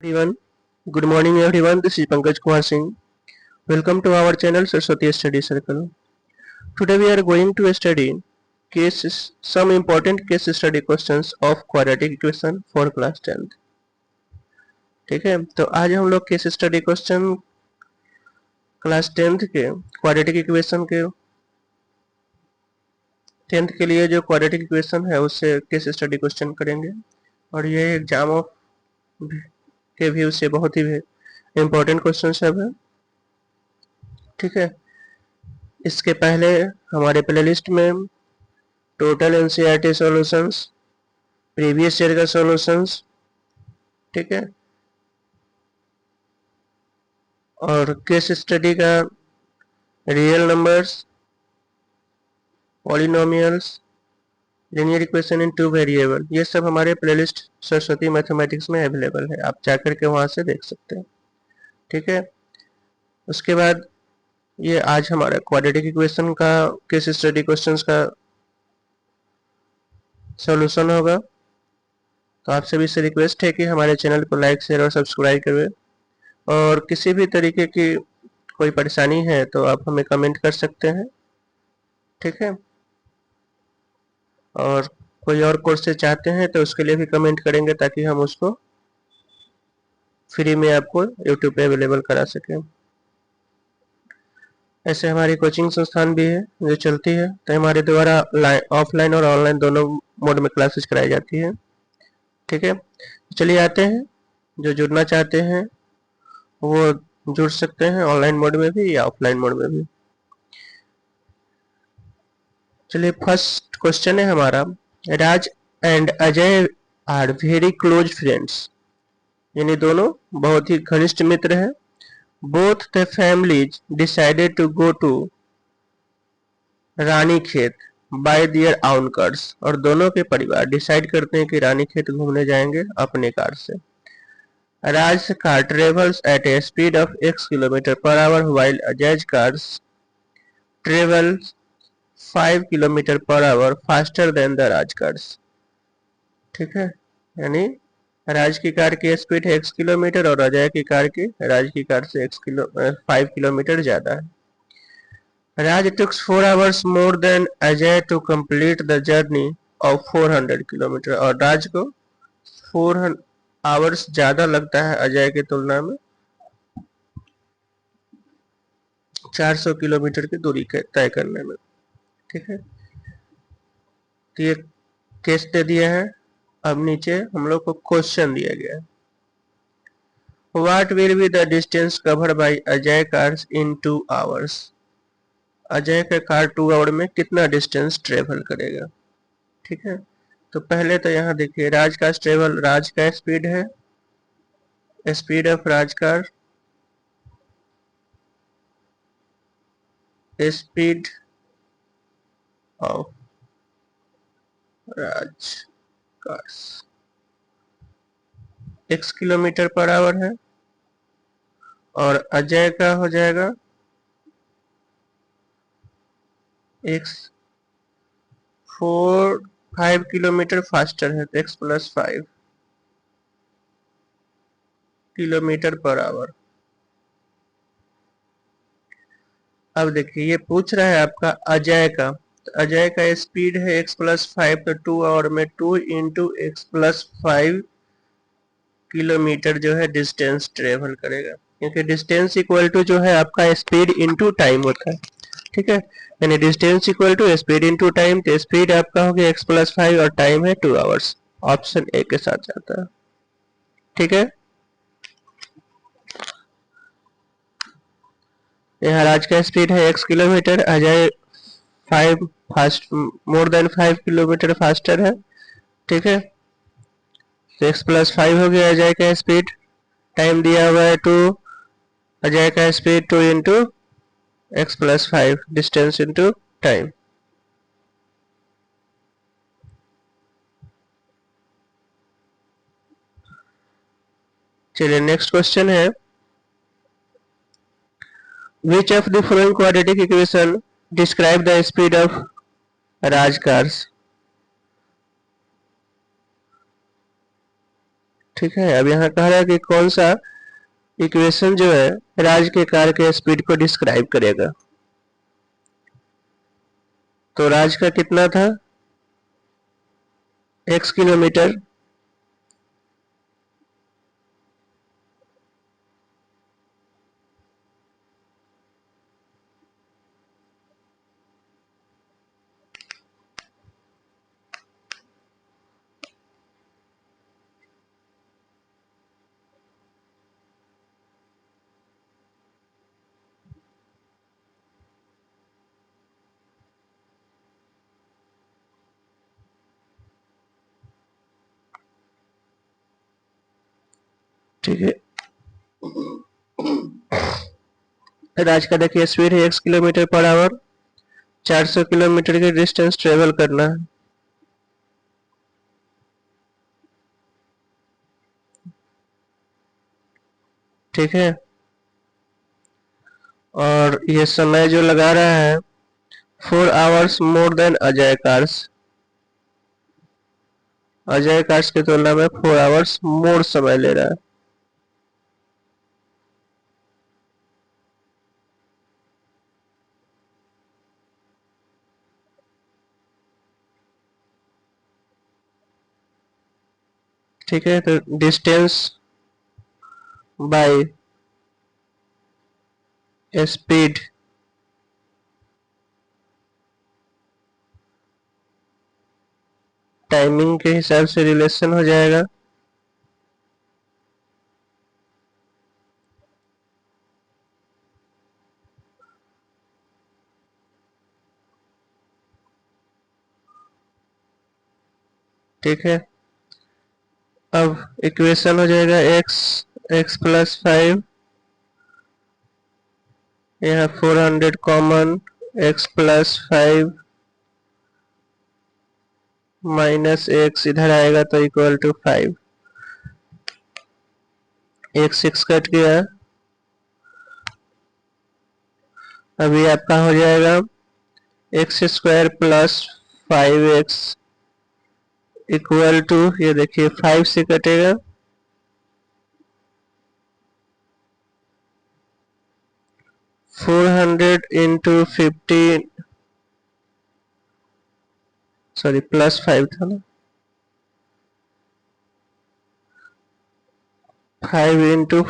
Everyone, good morning everyone. This is Pankaj Kumar Singh. Welcome to our channel Saraswati Study Circle. Today we are going to study some important case study questions of quadratic equation for class 10th. ठीक है, तो आज हम लोग case study question class 10th के quadratic equation के 10th के लिए जो क्वाड्रेटिक इक्वेशन है उससे केस स्टडी क्वेश्चन करेंगे और ये एग्जाम ऑफ के व्यू से बहुत ही इम्पोर्टेंट क्वेश्चन सब है। ठीक है, इसके पहले हमारे प्लेलिस्ट में total NCERT solutions, previous year का सॉल्यूशंस, ठीक है, और केस स्टडी का real numbers, polynomials, linear equation in two variable, ये सब हमारे प्लेलिस्ट सरस्वती मैथमेटिक्स में अवेलेबल है, आप जाकर के वहां से देख सकते हैं। ठीक है, उसके बाद ये आज हमारा क्वाड्रेटिक इक्वेशन का केस स्टडी क्वेश्चंस का सॉल्यूशन होगा। तो आप सभी से रिक्वेस्ट है कि हमारे चैनल को लाइक, शेयर और सब्सक्राइब करें और किसी भी तरीके की कोई परेशानी है तो आप हमें कमेंट कर सकते हैं। ठीक है, और कोई और कोर्सेज चाहते हैं तो उसके लिए भी कमेंट करेंगे ताकि हम उसको फ्री में आपको यूट्यूब पे अवेलेबल करा सकें। ऐसे हमारी कोचिंग संस्थान भी है जो चलती है, तो हमारे द्वारा ऑफलाइन और ऑनलाइन दोनों मोड में क्लासेस कराई जाती है। ठीक है, चलिए आते हैं, जो जुड़ना चाहते हैं वो जुड़ सकते हैं ऑनलाइन मोड में भी या ऑफलाइन मोड में भी। चलिए, फर्स्ट क्वेश्चन है हमारा, Raj and Ajay are very close friends, यानी दोनों बहुत ही घनिष्ठ मित्र हैं। Both the families decided to go to Ranikhet by their own cars, और दोनों के परिवार डिसाइड करते हैं कि रानीखेत घूमने जाएंगे अपने कार से। Raj car travels at a speed of x kilometer per hour while Ajay's cars travels 5 kilometer per hour faster than the Raj cars. ठीक है, यानी राज की कार की स्पीड है x किलोमीटर और अजय की कार की राज की कार से 5 किलोमीटर ज्यादा है। राज took 4 hours more than Ajay to complete the journey of 400 kilometre, और राज को 4 आवर्स ज्यादा लगता है अजय की तुलना में 400 किलोमीटर की दूरी तय करने में। ठीक है, तो ये केस दे दिया है। अब नीचे हम लोग को क्वेश्चन दिया गया है, what will be the distance covered by Ajay cars in 2 hours, Ajay का कार 2 आवर में कितना डिस्टेंस ट्रेवल करेगा। ठीक है, तो पहले तो यहाँ देखिए राज का ट्रेवल, राज का स्पीड है, speed of Raj car, speed of Raj cars x kilometer per our है, और अजय का हो जाएगा x 5 किलोमीटर फास्टर है तो x plus 5 kilometer per our. अब देखिए ये पूछ रहा है आपका अजय का, तो अजय का स्पीड है x प्लस 5, तो 2 आवर में 2 इंटू एक्स प्लस 5 किलोमीटर जो है डिस्टेंस ट्रेवल करेगा, क्योंकि डिस्टेंस इक्वल टू जो है आपका स्पीड इंटू टाइम होता है। ठीक है, यानी distance equal to speed into time, तो स्पीड आपका हो गया x प्लस 5 और टाइम है 2 आवर्स, ऑप्शन ए के साथ जाता है। ठीक है, यहाँ राज का स्पीड है x kilometre, Ajay 5 fast more than 5 kilometre faster है। ठीक है, तो x प्लस 5 हो गया अजय का स्पीड, टाइम दिया हुआ है 2, अजय का speed 2 into x plus 5 distance into time. चलिए नेक्स्ट क्वेश्चन है, which of the following quadratic equation describe the speed of Raj cars। ठीक है, अब यहाँ कह रहा है कि कौन सा इक्वेशन जो है राज के कार के स्पीड को डिस्क्राइब करेगा। तो राज का कितना था, x किलोमीटर, ठीक है। राज का देखिए स्पीड है x kilometer per our, 400 kilometre की डिस्टेंस ट्रेवल करना है। ठीक है, और ये समय जो लगा रहा है 4 hours more than Ajay cars, Ajay cars की तुलना में 4 आवर्स मोर समय ले रहा है। ठीक है, तो डिस्टेंस बाय स्पीड टाइमिंग के हिसाब से रिलेशन हो जाएगा। ठीक है, अब इक्वेशन हो जाएगा x प्लस 5, यहाँ 400 common, x plus 5 minus x इधर आएगा तो इक्वल टू 5, x 6 कट गया। अभी आपका हो जाएगा x square plus 5x equal to, ये देखिए 5 से कटेगा 400 इंटू 15, सॉरी प्लस 5 था ना, 5 इंटू,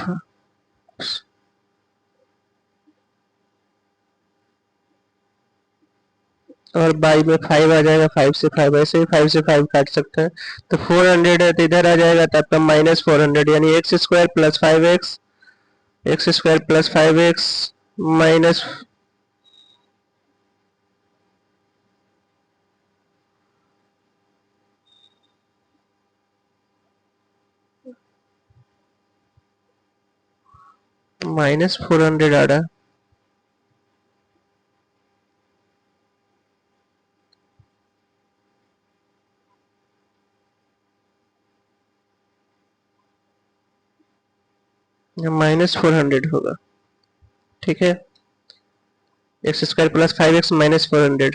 और बाई में 5 आ जाएगा, 5 से 5, ऐसे ही 5 से 5 काट सकते हैं। तो 400 है तो इधर आ जाएगा तो आपका माइनस 400, यानी x square plus 5x, x square plus 5x minus, minus 400 आ रहा है। माइनस 400 होगा। ठीक है, x square plus 5x minus 400,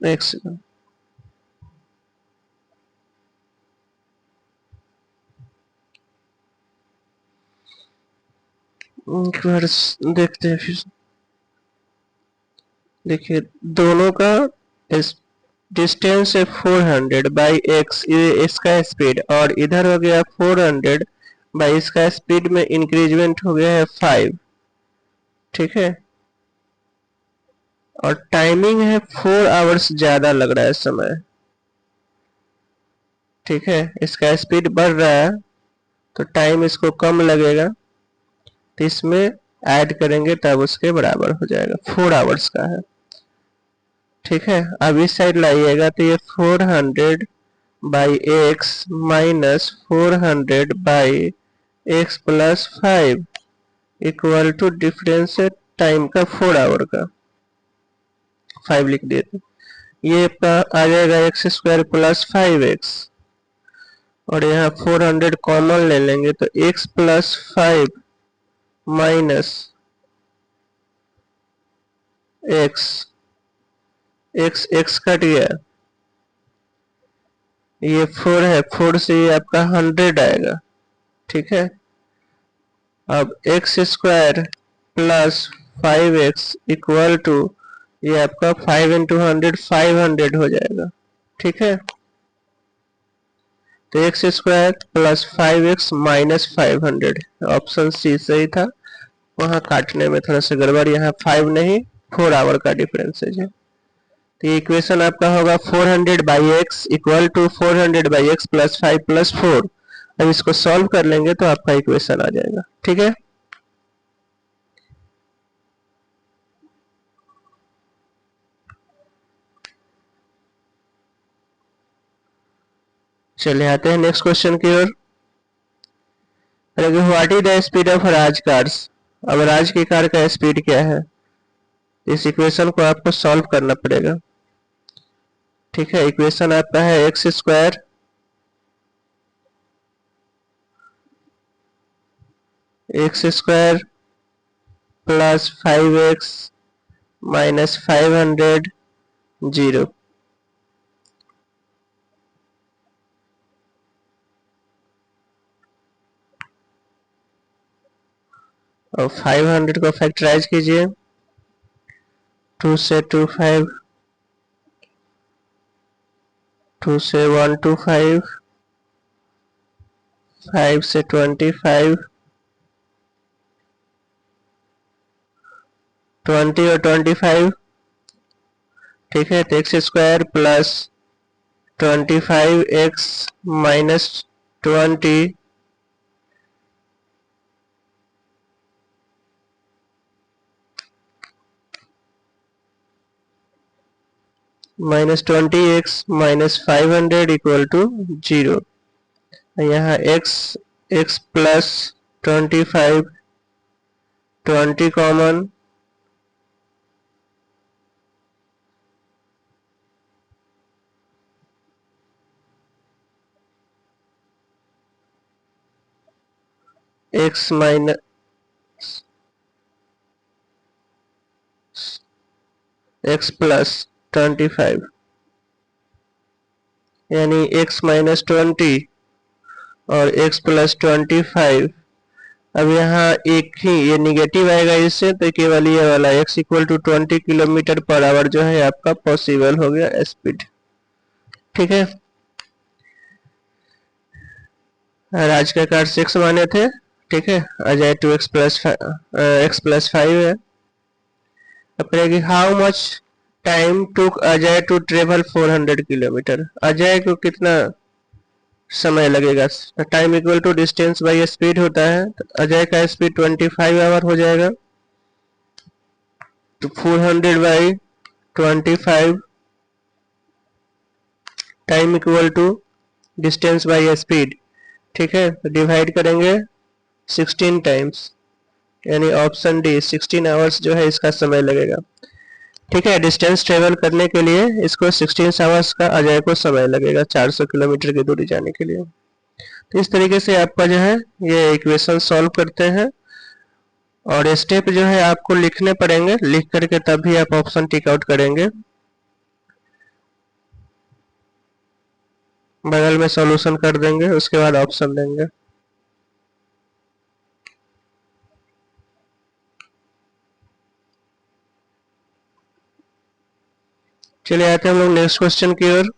x, एक बार देखते हैं फिर। देखिए दोनों का डिस्टेंस है 400 बाई एक्स, ये इसका स्पीड, और इधर हो गया 400 बाई इसका स्पीड में इंक्रीजमेंट हो गया है 5। ठीक है, और टाइमिंग है 4 आवर्स ज्यादा लग रहा है समय। ठीक है, इसका स्पीड बढ़ रहा है तो टाइम इसको कम लगेगा, तो इसमें ऐड करेंगे तब उसके बराबर हो जाएगा, 4 आवर्स का है। ठीक है, अब इस साइड लाइएगा तो ये 400 by x minus 400 by x plus 5 equal to difference है टाइम का 4 आवर का, 5 लिख दिए थे। ये आपका आ जाएगा एक्स स्क्वायर प्लस 5x और यहाँ 400 कॉमन ले लेंगे तो x plus 5 minus x, x cut गया, ये 4 है, 4 से ये आपका 100 आएगा। ठीक है, अब x square plus 5x equal to, ये आपका 5 इंटू 100 500 हो जाएगा। ठीक है, तो x square plus 5x minus 500, option C सही था। वहां काटने में थोड़ा सा गड़बड़, यहाँ 5 नहीं 4 आवर का डिफरेंसेज है। तो ये इक्वेशन आपका होगा 400 by x equal to 400 by x plus 5 plus 4। अब इसको सॉल्व कर लेंगे तो आपका इक्वेशन आ जाएगा। ठीक है, चलिए आते हैं नेक्स्ट क्वेश्चन की ओर। What is the speed of Raj cars. अब राज की कार का स्पीड क्या है, इस इक्वेशन को आपको सॉल्व करना पड़ेगा। ठीक है, इक्वेशन आपका है x square plus 5x minus 500 zero. और 500 को फैक्टराइज कीजिए, 2 से 25, 2 से 125, 5 से 25, 20 और 25। ठीक है, तो x square plus 25x minus 20 minus 20x minus 500 equal to 0। यहाँ x plus 25, 20 common, x minus x plus 25, यानी x माइनस 20 और x प्लस 25। अब यहाँ एक ही ये निगेटिव आएगा इससे, तो केवल ये वाला x equal to 20 kilometre per hour जो है आपका पॉसिबल हो गया स्पीड। ठीक है, राज का कार 6 माने थे। ठीक है, अजय 2 x प्लस 5 है। अब कहेगी how much time took Ajay to travel 400 kilometre. Ajay को कितना समय लगेगा, time equal to distance by speed होता है, तो अजय का स्पीड 25 आवर हो जाएगा। तो 400 by 25 time equal to distance by speed. ठीक है, तो डिवाइड करेंगे 16 टाइम्स, यानी ऑप्शन डी 16 आवर्स जो है इसका समय लगेगा। ठीक है, डिस्टेंस ट्रेवल करने के लिए इसको 16 आवर्स का अजय को समय लगेगा 400 किलोमीटर की दूरी जाने के लिए। तो इस तरीके से आपका जो है ये इक्वेशन सॉल्व करते हैं, और स्टेप जो है आपको लिखने पड़ेंगे, लिख करके तभी आप ऑप्शन टिक आउट करेंगे। बगल में सॉल्यूशन कर देंगे, उसके बाद ऑप्शन देंगे। चलिए आते हैं हम लोग नेक्स्ट क्वेश्चन की ओर।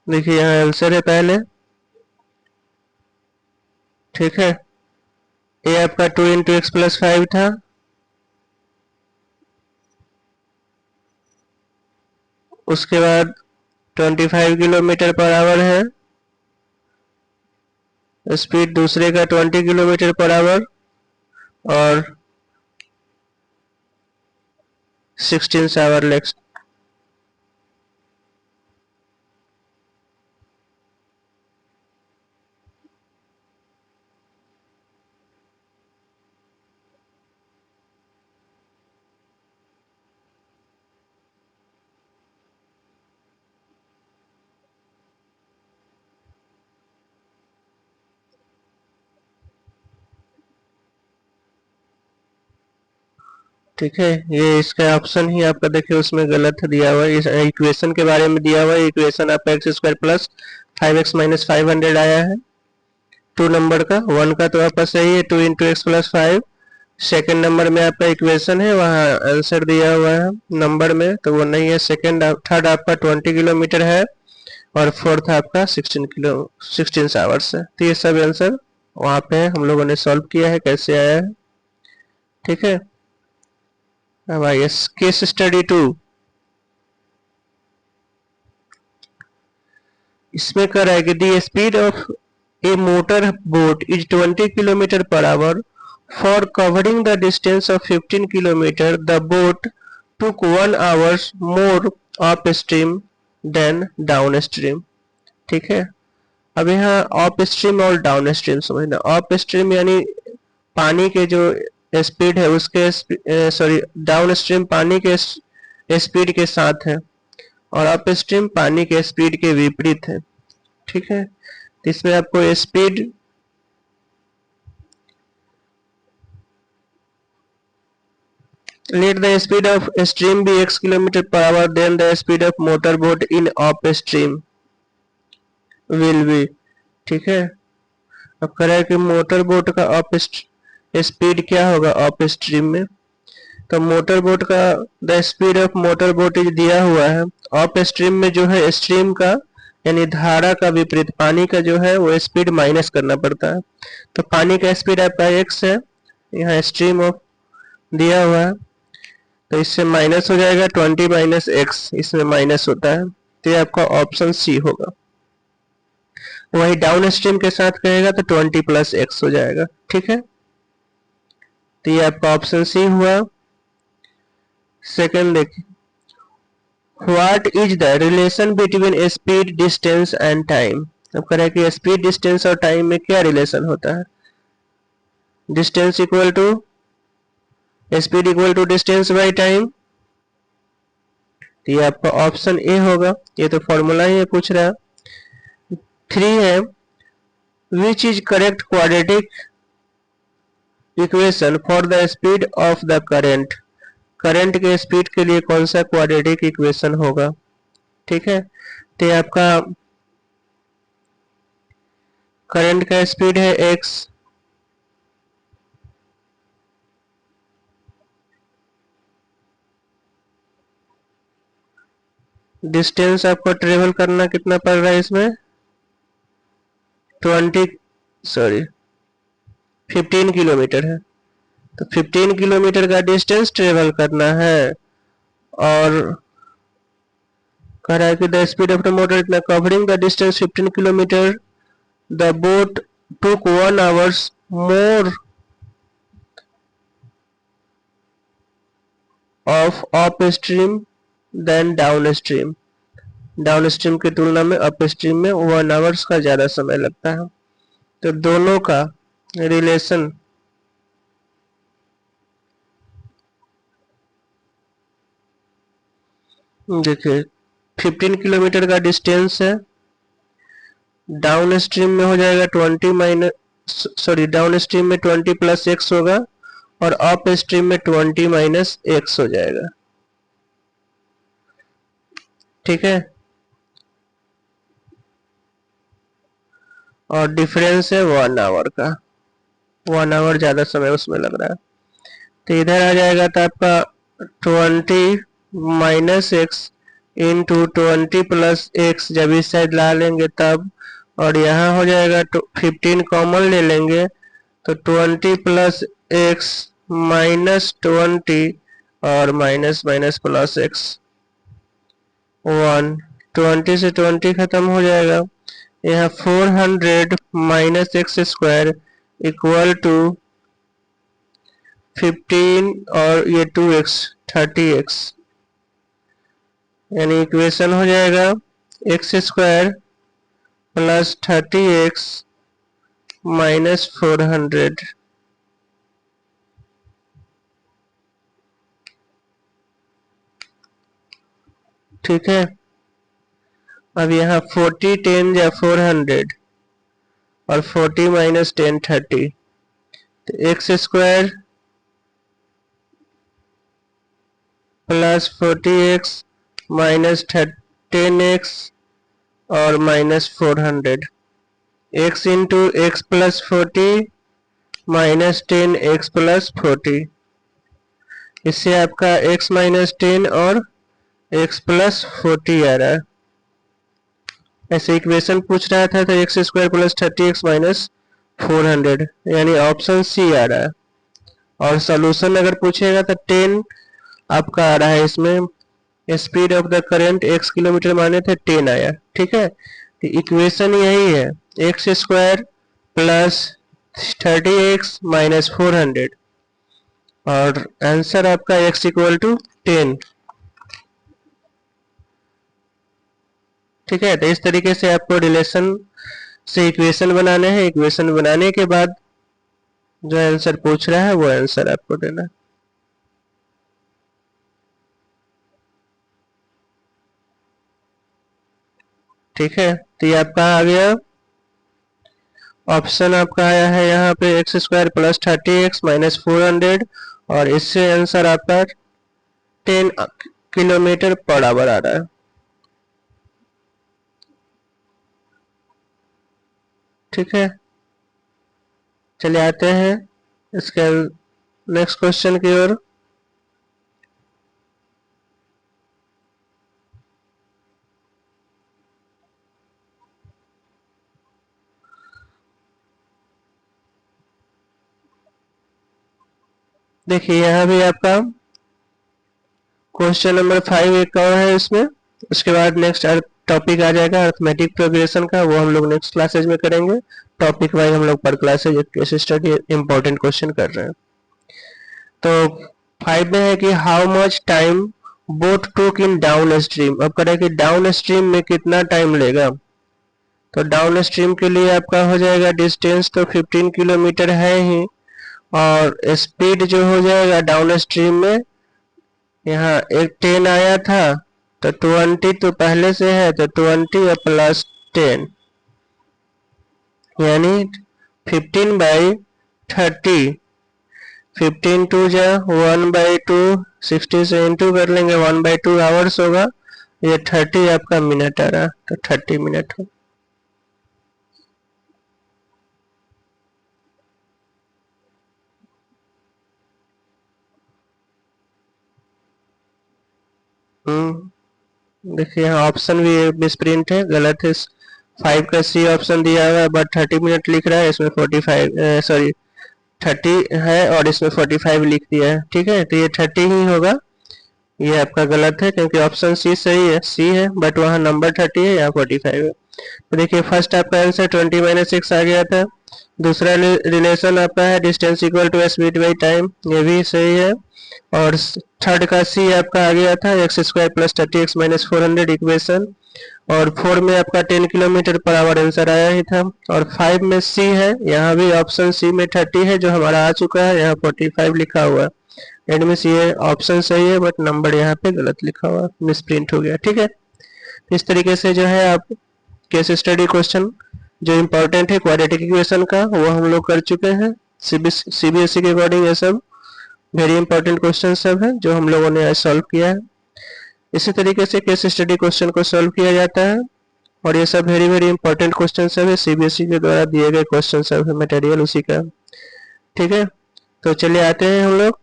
देखिए यहाँ आंसर है पहले। ठीक है, ये आपका 2 इंटू एक्स प्लस 5 था, उसके बाद 25 किलोमीटर पर आवर है, स्पीड दूसरे का 20 किलोमीटर पर आवर, और 16 आवर लेक्स। ठीक है, ये इसका ऑप्शन ही आपका देखिए उसमें गलत दिया हुआ है। इस इक्वेशन के बारे में दिया हुआ है, इक्वेशन आपका x square plus 5x minus 500 आया है 2 नंबर का। 1 का तो आपका सही है, 2 into x plus 5। Second number में आपका इक्वेशन है, वहाँ आंसर दिया हुआ है नंबर में, तो वो नहीं है। थर्ड आपका 20 किलोमीटर है और फोर्थ आपका 16 आवर्स है। तो ये सब आंसर वहाँ पे हम लोगों ने सॉल्व किया है, कैसे आया है। ठीक है, अब आइए केस स्टडी 2। इसमें कर रहा है कि the speed of a motor boat is 20 kilometre per hour for covering the distance of 15 kilometer the boat took 1 hours more upstream than downstream. ठीक है, अब यहाँ अप स्ट्रीम और डाउन स्ट्रीम समझना। अप स्ट्रीम यानी पानी के जो स्पीड है उसके सॉरी डाउन स्ट्रीम पानी के स्पीड के साथ है और अप स्ट्रीम पानी के स्पीड के विपरीत है। ठीक है, तो इसमें आपको speed let the speed of stream be x kilometer per hour then the speed of motor boat in upstream will be। ठीक है, अब कह रहा है कि मोटर बोट का अप स्पीड क्या होगा अप स्ट्रीम में। तो मोटर बोट का the speed of motor boat is दिया हुआ है। अप स्ट्रीम में जो है स्ट्रीम का यानी धारा का विपरीत पानी का जो है वो स्पीड माइनस करना पड़ता है। तो पानी का स्पीड आपका x है, यहाँ स्ट्रीम ऑफ दिया हुआ है, तो इससे माइनस हो जाएगा 20 माइनस एक्स, इसमें माइनस होता है, तो ये आपका ऑप्शन सी होगा। वही डाउन स्ट्रीम के साथ कहेगा तो 20 प्लस एक्स हो जाएगा। ठीक है, तो ये आपका ऑप्शन सी हुआ। सेकेंड देखिए, what is the relation between speed distance and time. अब कह रहा है कि स्पीड डिस्टेंस और टाइम में क्या रिलेशन होता है। Distance equal to speed equal to distance by time, तो ये आपका ऑप्शन ए होगा। ये तो फॉर्मूला ही पूछ रहा है। 3 है, which is correct quadratic equation for the speed of the current. Current के स्पीड के लिए कौन सा क्वाड्रेटिक इक्वेशन होगा। ठीक है, तो आपका करंट का स्पीड है x, डिस्टेंस आपको ट्रेवल करना कितना पड़ रहा है इसमें 15 किलोमीटर है। तो 15 किलोमीटर का डिस्टेंस ट्रेवल करना है और कह रहा है कि the speed of the motor इतना covering the distance 15 kilometer the boat took 1 hours more of upstream than downstream. Downstream की तुलना में अप स्ट्रीम में 1 आवर्स का ज्यादा समय लगता है। तो दोनों का रिलेशन देखिए 15 किलोमीटर का डिस्टेंस है, डाउन स्ट्रीम में हो जाएगा 20 प्लस एक्स होगा और अप स्ट्रीम में 20 माइनस एक्स हो जाएगा। ठीक है, और डिफरेंस है 1 आवर का, 1 आवर ज्यादा समय उसमें लग रहा है। तो इधर आ जाएगा तो आपका 20 minus x into 20 plus x, जब इस साइड ला लेंगे तब, और यहाँ हो जाएगा 15 कॉमन ले लेंगे तो 20 प्लस एक्स माइनस 20 और माइनस माइनस प्लस एक्स 1, 20 से 20 खत्म हो जाएगा। यहाँ 400 minus x square equal to 15 और ये 2x 30x, यानी इक्वेशन हो जाएगा x square plus 30x minus 400। ठीक है, अब यहाँ 40 10 या 400 और 40 माइनस 10 30, तो x square plus 40x minus 10x और minus 400, x into x plus 40 minus 10x plus 40। इससे आपका x माइनस 10 और x प्लस 40 आ रहा है। ऐसे इक्वेशन पूछ रहा था तो x square plus 30x minus 400, यानी ऑप्शन सी आ रहा है। और सोल्यूशन अगर पूछेगा तो 10 आपका आ रहा है। इसमें speed of the current x kilometre माने थे 10 आया। ठीक है, तो इक्वेशन यही है, x square plus 30x minus 400 और आंसर आपका x इक्वल टू 10। ठीक है, तो इस तरीके से आपको रिलेशन से इक्वेशन बनाने हैं। इक्वेशन बनाने के बाद जो आंसर पूछ रहा है वो आंसर आपको देना है। ठीक है, तो ये आपका आ गया ऑप्शन, आपका आया है यहाँ पे x square plus 30x minus 400 और इससे आंसर आपका 10 किलोमीटर पर आवर आ रहा है। ठीक है, चलिए आते हैं इसके नेक्स्ट क्वेश्चन की ओर। देखिए यहाँ भी आपका क्वेश्चन नंबर 5 एक और है इसमें। उसके बाद नेक्स्ट टॉपिक आ जाएगा अरिथमेटिक प्रोग्रेशन का, वो हम लोग नेक्स्ट क्लासेज में करेंगे। टॉपिक वाइज हम लोग पर क्लासेज एक केस स्टडी इंपॉर्टेंट क्वेश्चन कर रहे हैं। तो 5 में है कि हाउ मच टाइम बोट टूक इन डाउन स्ट्रीम। अब करें कि डाउन स्ट्रीम में कितना टाइम लेगा। तो डाउन स्ट्रीम के लिए आपका हो जाएगा, डिस्टेंस तो 15 किलोमीटर है ही और स्पीड जो हो जाएगा डाउन स्ट्रीम में, यहाँ एक 10 आया था तो 20 तो पहले से है तो 20 और प्लस 10 यानी 15/30। 15 टू जा 1/2, 60 से इंटू कर लेंगे, 1/2 आवर्स होगा। ये 30 आपका मिनट आ रहा तो 30 मिनट हो। देखिए यहाँ ऑप्शन भी मिसप्रिंट है, गलत है। 5 का सी ऑप्शन दिया हुआ है बट 30 मिनट लिख रहा है, इसमें 45 सॉरी 30 है और इसमें 45 लिख दिया है। ठीक है, तो ये 30 ही होगा। ये आपका गलत है क्योंकि ऑप्शन सी सही है, सी है बट वहाँ नंबर 30 है, यहाँ 45 है। तो देखिए फर्स्ट आपका आंसर 20 माइनस 6 आ गया था। दूसरा रिलेशन आपका है distance equal to speed by time, ये भी सही है। और थर्ड का सी आपका आ गया था x square plus 30x minus 400 equation. और 4 में आपका 10 किलोमीटर पर आवर आंसर आया ही था। और 5 में सी है, यहाँ भी ऑप्शन सी में 30 है जो हमारा आ चुका है, यहाँ 45 लिखा हुआ है। एंड में सी है, ऑप्शन सही है बट नंबर यहाँ पे गलत लिखा हुआ, मिसप्रिंट हो गया। ठीक है, इस तरीके से जो है आप केस स्टडी क्वेश्चन जो इम्पोर्टेंट है क्वाड्रेटिक इक्वेशन का वो हम लोग कर चुके हैं। सीबीएसई के अकॉर्डिंग ये सब वेरी इंपॉर्टेंट क्वेश्चन सब है जो हम लोगों ने आज सॉल्व किया है। इसी तरीके से केस स्टडी क्वेश्चन को सॉल्व किया जाता है और ये सब वेरी वेरी इंपॉर्टेंट क्वेश्चन सब है, सीबीएसई के द्वारा दिए गए क्वेश्चन सब है, मटेरियल उसी का। ठीक है, तो चलिए आते हैं हम लोग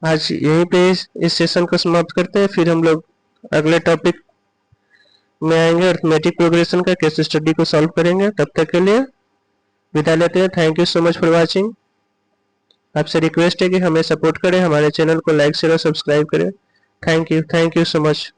आज यहीं पे इस सेशन को समाप्त करते हैं, फिर हम लोग अगले टॉपिक में आएंगे, अरिथमेटिक प्रोग्रेशन का केस स्टडी को सॉल्व करेंगे। तब तक के लिए विदा लेते हैं। Thank you so much for watching. आपसे रिक्वेस्ट है कि हमें सपोर्ट करें, हमारे चैनल को लाइक शेयर और सब्सक्राइब करें। Thank you so much.